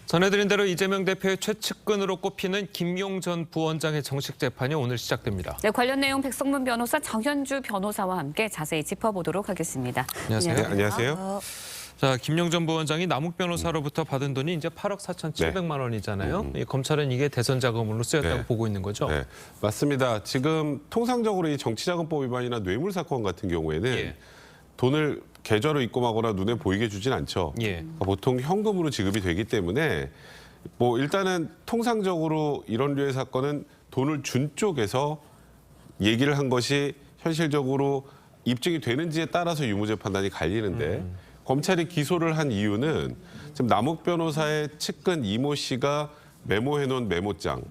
전해드린 대로 이재명 대표의 최측근으로 꼽히는 김용 전 부원장의 정식 재판이 오늘 시작됩니다. 네, 관련 내용 백성문 변호사, 정현주 변호사와 함께 자세히 짚어보도록 하겠습니다. 안녕하세요. 네, 안녕하세요. 자, 김용 전 부원장이 남욱 변호사로부터 받은 돈이 이제 8억 4,700만 원이잖아요. 검찰은 이게 대선 자금으로 쓰였다고 네. 보고 있는 거죠. 네, 맞습니다. 지금 통상적으로 이 정치자금법 위반이나 뇌물 사건 같은 경우에는 예. 돈을 계좌로 입금하거나 눈에 보이게 주진 않죠. 예. 그러니까 보통 현금으로 지급이 되기 때문에 뭐 일단은 통상적으로 이런 류의 사건은 돈을 준 쪽에서 얘기를 한 것이 현실적으로 입증이 되는지에 따라서 유무죄 판단이 갈리는데 검찰이 기소를 한 이유는 지금 남욱 변호사의 측근 이모 씨가 메모해놓은 메모장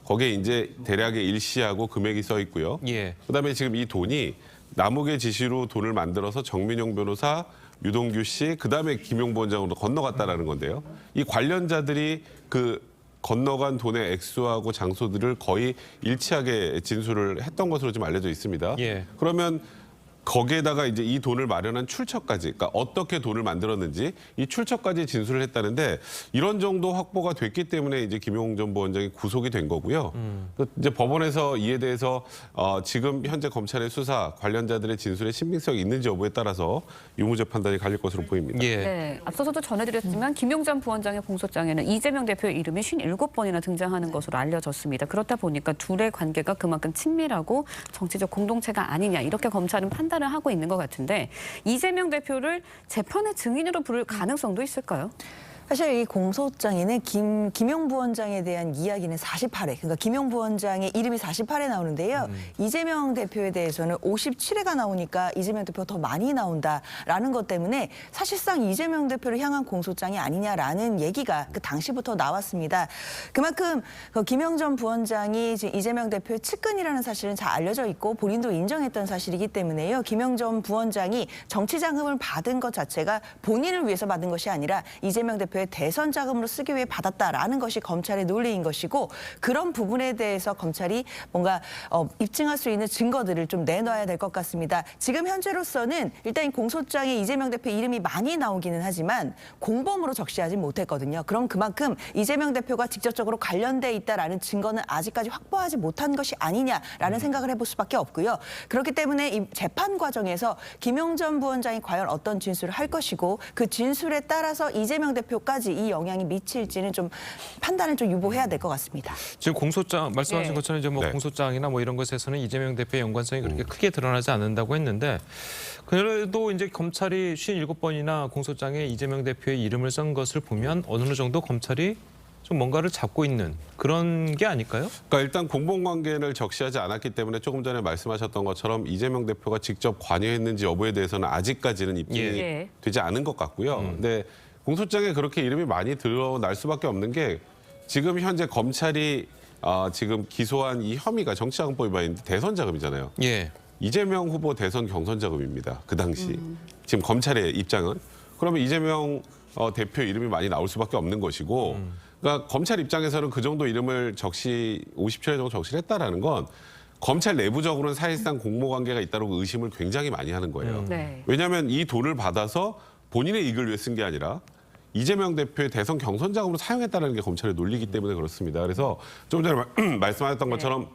거기에 이제 대략의 일시하고 금액이 써 있고요. 예. 그다음에 지금 이 돈이 남욱의 지시로 돈을 만들어서 정민용 변호사, 유동규 씨, 그다음에 김용 부원장으로 건너갔다라는 건데요. 이 관련자들이 그 건너간 돈의 액수하고 장소들을 거의 일치하게 진술을 했던 것으로 좀 알려져 있습니다. 예. 그러면 거기에다가 이제 이 돈을 마련한 출처까지, 그러니까 어떻게 돈을 만들었는지 이 출처까지 진술을 했다는데 이런 정도 확보가 됐기 때문에 이제 김용 전 부원장이 구속이 된 거고요. 이제 법원에서 이에 대해서 지금 현재 검찰의 수사 관련자들의 진술에 신빙성이 있는지 여부에 따라서 유무죄 판단이 갈릴 것으로 보입니다. 예. 네, 앞서서도 전해드렸지만 김용 전 부원장의 공소장에는 이재명 대표의 이름이 57번이나 등장하는 것으로 알려졌습니다. 그렇다 보니까 둘의 관계가 그만큼 친밀하고 정치적 공동체가 아니냐 이렇게 검찰은 판단을 하고 있는 것 같은데 이재명 대표를 재판의 증인으로 부를 가능성도 있을까요? 사실 이 공소장에는 김용 부원장에 대한 이야기는 48회, 그러니까 김용 부원장의 이름이 48회 나오는데요. 이재명 대표에 대해서는 57회가 나오니까 이재명 대표가 더 많이 나온다라는 것 때문에 사실상 이재명 대표를 향한 공소장이 아니냐라는 얘기가 그 당시부터 나왔습니다. 그만큼 그 김용 전 부원장이 지금 이재명 대표의 측근이라는 사실은 잘 알려져 있고 본인도 인정했던 사실이기 때문에요. 김용 전 부원장이 정치 자금을 받은 것 자체가 본인을 위해서 받은 것이 아니라 이재명 대표 대선 자금으로 쓰기 위해 받았다라는 것이 검찰의 논리인 것이고 그런 부분에 대해서 검찰이 뭔가 입증할 수 있는 증거들을 좀 내놔야 될 것 같습니다. 지금 현재로서는 일단 이 공소장에 이재명 대표 이름이 많이 나오기는 하지만 공범으로 적시하지 못했거든요. 그럼 그만큼 이재명 대표가 직접적으로 관련돼 있다라는 증거는 아직까지 확보하지 못한 것이 아니냐라는 생각을 해볼 수밖에 없고요. 그렇기 때문에 이 재판 과정에서 김용 전 부원장이 과연 어떤 진술을 할 것이고 그 진술에 따라서 이재명 대표까지 이 영향이 미칠지는 좀 판단을 좀 유보해야 될 것 같습니다. 지금 공소장 말씀하신 예. 것처럼 이제 뭐 네. 공소장이나 뭐 이런 것에서는 이재명 대표의 연관성이 그렇게 크게 드러나지 않는다고 했는데 그래도 이제 검찰이 57번이나 공소장에 이재명 대표의 이름을 쓴 것을 보면 어느 정도 검찰이 좀 뭔가를 잡고 있는 그런 게 아닐까요? 그러니까 일단 공범관계를 적시하지 않았기 때문에 조금 전에 말씀하셨던 것처럼 이재명 대표가 직접 관여했는지 여부에 대해서는 아직까지는 입증이 예. 되지 않은 것 같고요. 근데 공소장에 그렇게 이름이 많이 드러날 수밖에 없는 게 지금 현재 검찰이 지금 기소한 이 혐의가 정치자금법 위반인데 대선 자금이잖아요. 예. 이재명 후보 대선 경선 자금입니다. 그 당시. 지금 검찰의 입장은. 그러면 이재명 대표 이름이 많이 나올 수밖에 없는 것이고 그러니까 검찰 입장에서는 그 정도 이름을 57회 정도 적시를 했다라는 건 검찰 내부적으로는 사실상 공모관계가 있다고 의심을 굉장히 많이 하는 거예요. 네. 왜냐하면 이 돈을 받아서 본인의 이익을 위해 쓴 게 아니라 이재명 대표의 대선 경선 자금으로 사용했다는 게 검찰의 논리이기 때문에 그렇습니다. 그래서 좀 전에 말씀하셨던 것처럼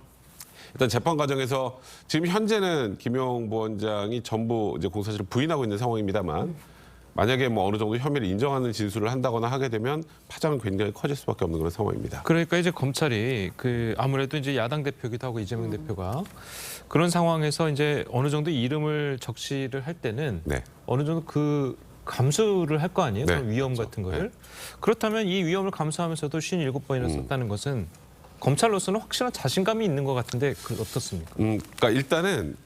일단 재판 과정에서 지금 현재는 김용 부원장이 전부 이제 공소사실을 부인하고 있는 상황입니다만 만약에 뭐 어느 정도 혐의를 인정하는 진술을 한다거나 하게 되면 파장은 굉장히 커질 수밖에 없는 그런 상황입니다. 그러니까 이제 검찰이 아무래도 이제 야당 대표기도 하고 이재명 대표가 그런 상황에서 이제 어느 정도 이름을 적시를 할 때는 네. 어느 정도 그 감수를 할 거 아니에요? 네, 그런 위험 그렇죠. 같은 거를. 네. 그렇다면 이 위험을 감수하면서도 57번이나 썼다는 것은 검찰로서는 확실한 자신감이 있는 것 같은데 어떻습니까? 그러니까 일단은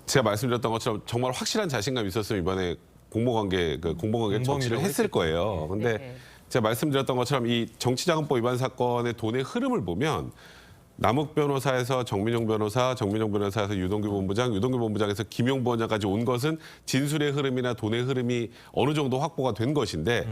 제가 말씀드렸던 것처럼 정말 확실한 자신감이 있었으면 이번에 공모관계 적시를 했을 거예요. 근데 네. 제가 말씀드렸던 것처럼 이 정치자금법 위반 사건의 돈의 흐름을 보면 남욱 변호사에서 정민용 변호사, 정민용 변호사에서 유동규 본부장, 유동규 본부장에서 김용 부원장까지 온 것은 진술의 흐름이나 돈의 흐름이 어느 정도 확보가 된 것인데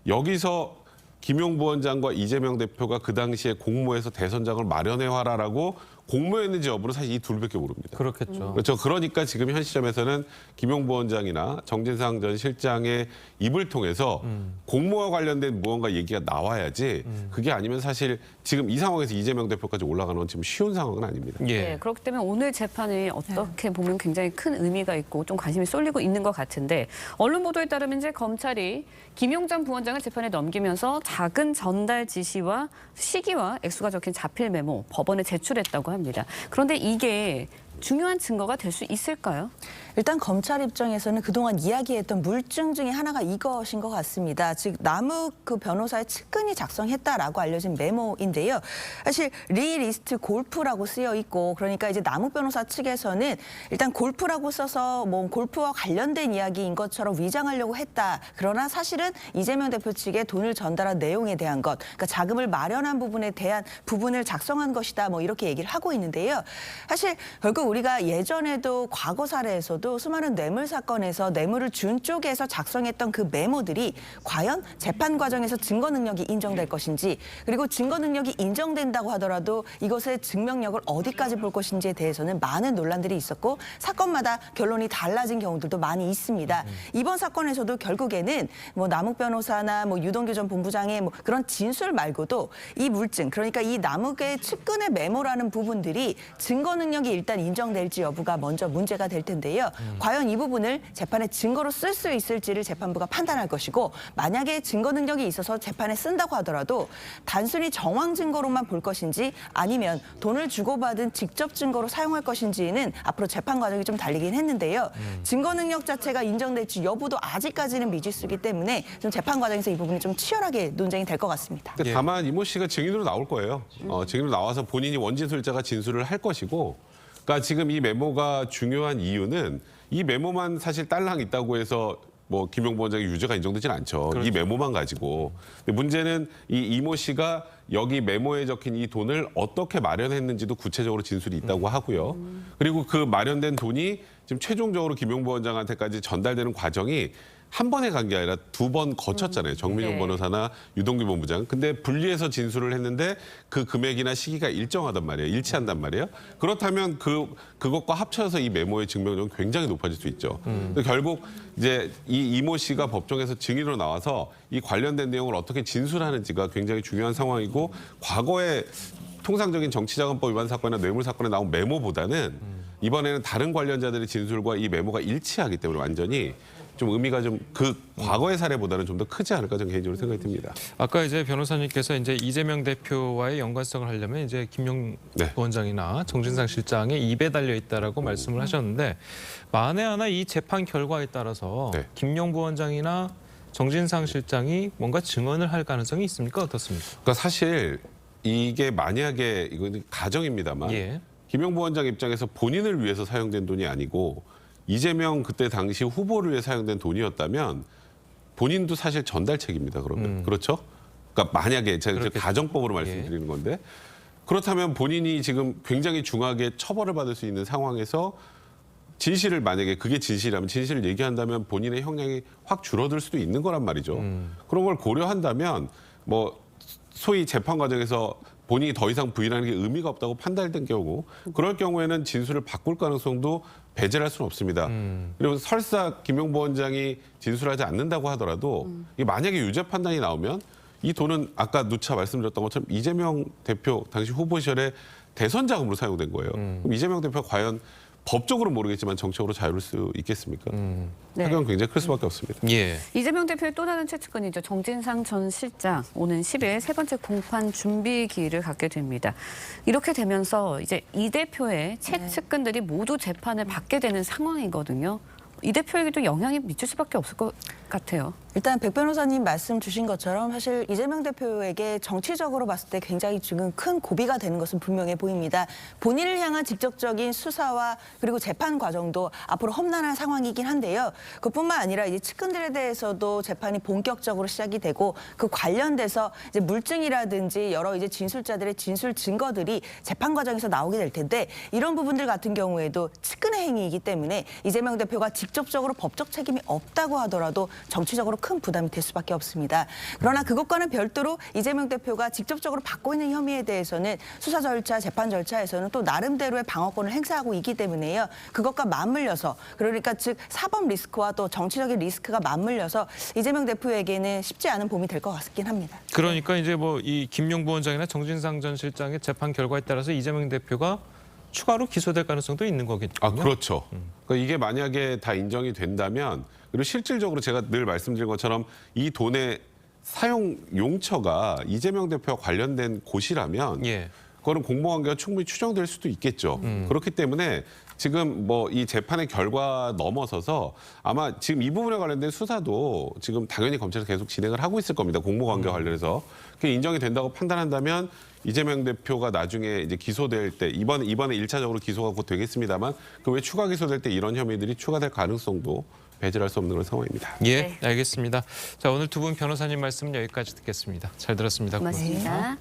여기서 김용 부원장과 이재명 대표가 그 당시에 공모해서 대선 자금을 마련해와라라고 공모했는지 여부는 사실 이 둘밖에 모릅니다. 그렇겠죠. 그렇죠. 그러니까 지금 현 시점에서는 김용 부원장이나 정진상 전 실장의 입을 통해서 공모와 관련된 무언가 얘기가 나와야지 그게 아니면 사실 지금 이 상황에서 이재명 대표까지 올라가는 건 지금 쉬운 상황은 아닙니다. 예. 네, 그렇기 때문에 오늘 재판이 어떻게 보면 굉장히 큰 의미가 있고 좀 관심이 쏠리고 있는 것 같은데 언론 보도에 따르면 이제 검찰이 김용 전 부원장을 재판에 넘기면서 작은 전달 지시와 시기와 액수가 적힌 자필 메모 법원에 제출했다고 합니다. 그런데 이게 중요한 증거가 될 수 있을까요? 일단 검찰 입장에서는 그동안 이야기했던 물증 중에 하나가 이것인 것 같습니다. 즉 남욱 그 변호사의 측근이 작성했다라고 알려진 메모인데요. 사실 리리스트 골프라고 쓰여 있고 그러니까 이제 남욱 변호사 측에서는 일단 골프라고 써서 뭐 골프와 관련된 이야기인 것처럼 위장하려고 했다. 그러나 사실은 이재명 대표 측에 돈을 전달한 내용에 대한 것, 그러니까 자금을 마련한 부분에 대한 부분을 작성한 것이다. 뭐 이렇게 얘기를 하고 있는데요. 사실 결국 우리가 예전에도 과거 사례에서도 수많은 뇌물 사건에서 뇌물을 준 쪽에서 작성했던 그 메모들이 과연 재판 과정에서 증거 능력이 인정될 것인지 그리고 증거 능력이 인정된다고 하더라도 이것의 증명력을 어디까지 볼 것인지에 대해서는 많은 논란들이 있었고 사건마다 결론이 달라진 경우들도 많이 있습니다. 이번 사건에서도 결국에는 뭐 남욱 변호사나 뭐 유동규 전 본부장의 뭐 그런 진술 말고도 이 물증 그러니까 이 남욱의 측근의 메모라는 부분들이 증거 능력이 일단 인정될지 여부가 먼저 문제가 될 텐데요. 과연 이 부분을 재판의 증거로 쓸 수 있을지를 재판부가 판단할 것이고 만약에 증거 능력이 있어서 재판에 쓴다고 하더라도 단순히 정황 증거로만 볼 것인지 아니면 돈을 주고받은 직접 증거로 사용할 것인지는 앞으로 재판 과정이 좀 달리긴 했는데요. 증거 능력 자체가 인정될지 여부도 아직까지는 미지수이기 때문에 좀 재판 과정에서 이 부분이 좀 치열하게 논쟁이 될 것 같습니다. 근데 다만 이모 씨가 증인으로 나올 거예요. 증인으로 나와서 본인이 원진술자가 진술을 할 것이고 그러니까 지금 이 메모가 중요한 이유는 이 메모만 사실 딸랑 있다고 해서 뭐 김용 부원장의 유죄가 인정되진 않죠. 그렇죠. 이 메모만 가지고. 근데 문제는 이 이모 씨가 여기 메모에 적힌 이 돈을 어떻게 마련했는지도 구체적으로 진술이 있다고 하고요. 그리고 그 마련된 돈이 지금 최종적으로 김용 부원장한테까지 전달되는 과정이 한 번에 간 게 아니라 두 번 거쳤잖아요. 정민용 네. 변호사나 유동규 본부장. 근데 분리해서 진술을 했는데 그 금액이나 시기가 일정하단 말이에요. 일치한단 말이에요. 그렇다면 그것과 합쳐서 이 메모의 증명력은 굉장히 높아질 수 있죠. 근데 결국 이제 이 이모 씨가 법정에서 증인으로 나와서 이 관련된 내용을 어떻게 진술하는지가 굉장히 중요한 상황이고 과거에 통상적인 정치자금법 위반 사건이나 뇌물 사건에 나온 메모보다는 이번에는 다른 관련자들의 진술과 이 메모가 일치하기 때문에 완전히 좀 의미가 좀 그 과거의 사례보다는 좀 더 크지 않을까 저는 개인적으로 생각이 듭니다. 아까 이제 변호사님께서 이제 이재명 대표와의 연관성을 하려면 이제 김용 네. 부원장이나 정진상 실장의 입에 달려 있다라고 말씀을 하셨는데 만에 하나 이 재판 결과에 따라서 네. 김용 부원장이나 정진상 실장이 뭔가 증언을 할 가능성이 있습니까? 어떻습니까? 그러니까 사실 이게 만약에 이건 가정입니다만 예. 김용 부원장 입장에서 본인을 위해서 사용된 돈이 아니고 이재명 그때 당시 후보를 위해 사용된 돈이었다면 본인도 사실 전달책입니다. 그러면 그렇죠? 그러니까 만약에 제가 그렇겠죠. 가정법으로 말씀드리는 건데 그렇다면 본인이 지금 굉장히 중하게 처벌을 받을 수 있는 상황에서 진실을 만약에 그게 진실이라면 진실을 얘기한다면 본인의 형량이 확 줄어들 수도 있는 거란 말이죠. 그런 걸 고려한다면 뭐 소위 재판 과정에서 본인이 더 이상 부인하는 게 의미가 없다고 판단된 경우 그럴 경우에는 진술을 바꿀 가능성도 배제할 수는 없습니다. 그리고 설사 김용 부원장이 진술하지 않는다고 하더라도 이게 만약에 유죄 판단이 나오면 이 돈은 아까 누차 말씀드렸던 것처럼 이재명 대표 당시 후보 시절에 대선 자금으로 사용된 거예요. 그럼 이재명 대표가 과연 법적으로 모르겠지만 정책으로 자유로울 수 있겠습니까? 네. 타격은 굉장히 클 수밖에 없습니다. 예. 이재명 대표의 또 다른 최측근이죠. 정진상 전 실장 오는 10일 세 번째 공판 준비 기일을 갖게 됩니다. 이렇게 되면서 이제 이 대표의 최측근들이 모두 재판을 받게 되는 상황이거든요. 이 대표에게도 영향이 미칠 수밖에 없을 것 같아요. 일단 백 변호사님 말씀 주신 것처럼 사실 이재명 대표에게 정치적으로 봤을 때 굉장히 지금 큰 고비가 되는 것은 분명해 보입니다. 본인을 향한 직접적인 수사와 그리고 재판 과정도 앞으로 험난한 상황이긴 한데요. 그뿐만 아니라 이제 측근들에 대해서도 재판이 본격적으로 시작이 되고 그 관련돼서 이제 물증이라든지 여러 이제 진술자들의 진술 증거들이 재판 과정에서 나오게 될 텐데 이런 부분들 같은 경우에도 측근의 행위이기 때문에 이재명 대표가 직접적으로 법적 책임이 없다고 하더라도 정치적으로 큰 부담이 될 수밖에 없습니다. 그러나 그것과는 별도로 이재명 대표가 직접적으로 받고 있는 혐의에 대해서는 수사 절차, 재판 절차에서는 또 나름대로의 방어권을 행사하고 있기 때문에요. 그것과 맞물려서 그러니까 즉 사법 리스크와 또 정치적인 리스크가 맞물려서 이재명 대표에게는 쉽지 않은 봄이 될 것 같긴 합니다. 그러니까 이제 뭐 이 김용 부원장이나 정진상 전 실장의 재판 결과에 따라서 이재명 대표가 추가로 기소될 가능성도 있는 거겠죠. 아, 그렇죠. 그러니까 이게 만약에 다 인정이 된다면 그리고 실질적으로 제가 늘 말씀드린 것처럼 이 돈의 사용 용처가 이재명 대표와 관련된 곳이라면 예. 그거는 공모관계가 충분히 추정될 수도 있겠죠. 그렇기 때문에 지금 뭐 이 재판의 결과 넘어서서 아마 지금 이 부분에 관련된 수사도 지금 당연히 검찰에서 계속 진행을 하고 있을 겁니다. 공모관계와 관련해서. 그게 인정이 된다고 판단한다면 이재명 대표가 나중에 이제 기소될 때 이번에 1차적으로 기소가 곧 되겠습니다만 그 외 추가 기소될 때 이런 혐의들이 추가될 가능성도 배제할 수 없는 그런 상황입니다. 예, 네. 알겠습니다. 자, 오늘 두 분 변호사님 말씀 여기까지 듣겠습니다. 잘 들었습니다. 고맙습니다.